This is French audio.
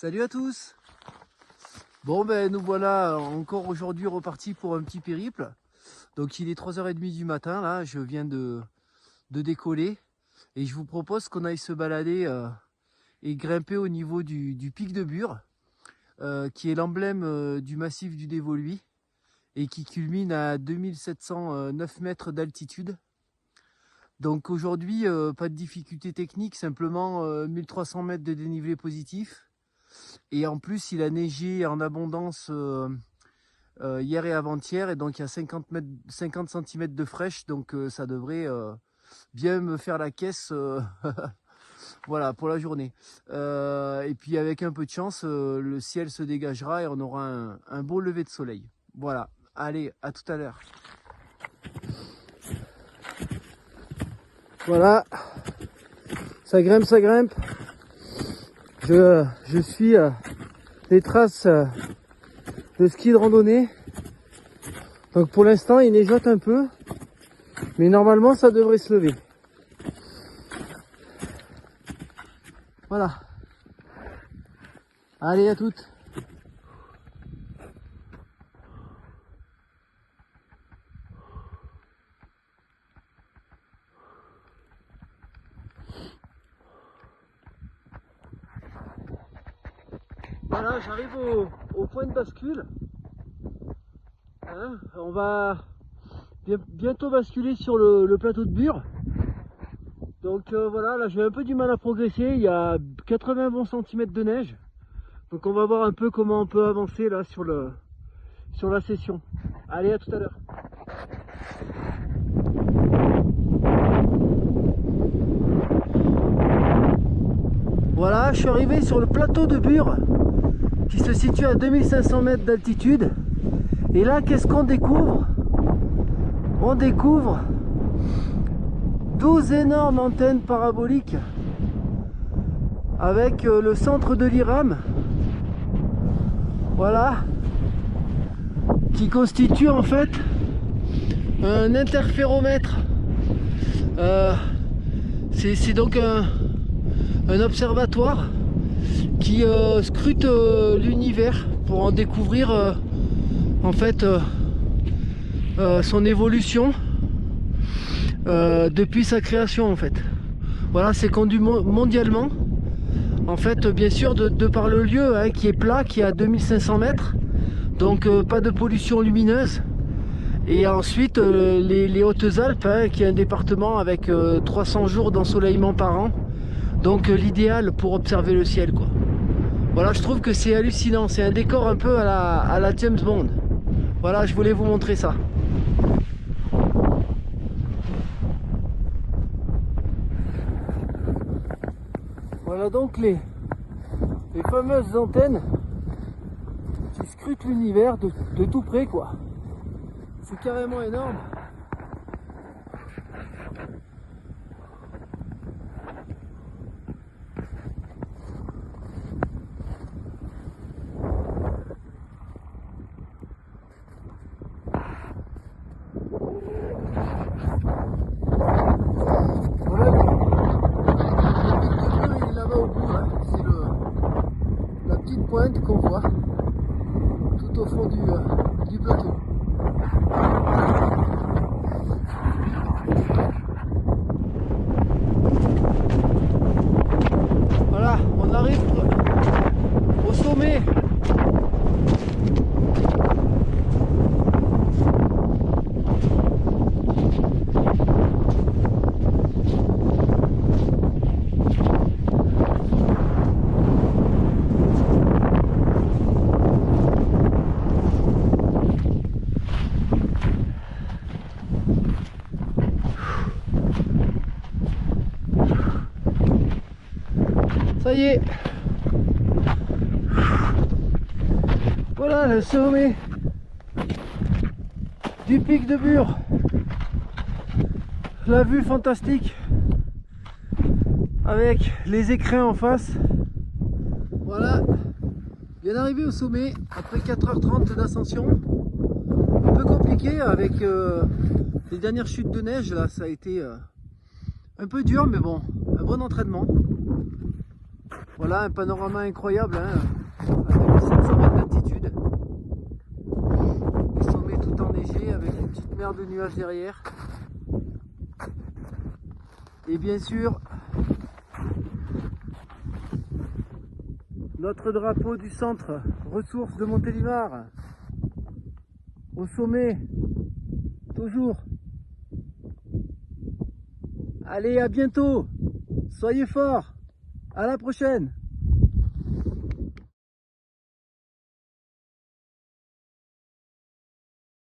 Salut à tous. Bon ben nous voilà encore aujourd'hui repartis pour un petit périple. Donc il est 3h30 du matin là, je viens de décoller et je vous propose qu'on aille se balader et grimper au niveau du pic de Bure, qui est l'emblème du massif du Dévoluy et qui culmine à 2709 mètres d'altitude. Donc aujourd'hui pas de difficulté technique, simplement 1300 mètres de dénivelé positif. Et en plus, il a neigé en abondance hier et avant-hier. Et donc, il y a 50 cm de fraîche. Donc, ça devrait bien me faire la caisse voilà, pour la journée. Et puis, avec un peu de chance, le ciel se dégagera et on aura un beau lever de soleil. Voilà. Allez, à tout à l'heure. Voilà. Ça grimpe, ça grimpe. Je suis les traces de ski de randonnée. Donc pour l'instant il neigeote un peu, mais normalement ça devrait se lever. Voilà. Allez, à toutes. Voilà, j'arrive au point de bascule. Hein, on va bientôt basculer sur le plateau de Bure. Donc voilà, là j'ai un peu du mal à progresser. Il y a 80 bons centimètres de neige. Donc on va voir un peu comment on peut avancer là sur la session. Allez, à tout à l'heure. Voilà, je suis arrivé sur le plateau de Bure qui se situe à 2500 mètres d'altitude. Et là, qu'est-ce qu'on découvre? On découvre 12 énormes antennes paraboliques avec le centre de l'IRAM, voilà, qui constitue en fait un interféromètre. C'est donc un observatoire qui scrute l'univers pour en découvrir en fait son évolution depuis sa création en fait. Voilà, c'est conduit mondialement en fait, bien sûr de par le lieu hein, qui est plat, qui est à 2500 mètres, donc pas de pollution lumineuse. Et ensuite les Hautes-Alpes hein, qui est un département avec 300 jours d'ensoleillement par an, donc l'idéal pour observer le ciel quoi. Voilà, je trouve que c'est hallucinant, c'est un décor un peu à la James Bond. Voilà, je voulais vous montrer ça. Voilà donc les fameuses antennes qui scrutent l'univers de tout près quoi. C'est carrément énorme. Pointe qu'on voit tout au fond du plateau. Voilà, on arrive au sommet. Ça y est, voilà le sommet du pic de Bure. La vue fantastique avec les écrins en face. Voilà, bien arrivé au sommet après 4h30 d'ascension. Un peu compliqué avec les dernières chutes de neige là, ça a été un peu dur mais bon, un bon entraînement. Voilà un panorama incroyable, hein, avec 700 mètres d'altitude. Le sommet tout enneigé avec une petite mer de nuages derrière. Et bien sûr, notre drapeau du centre ressources de Montélimar. Au sommet, toujours. Allez, à bientôt. Soyez forts. À la prochaine.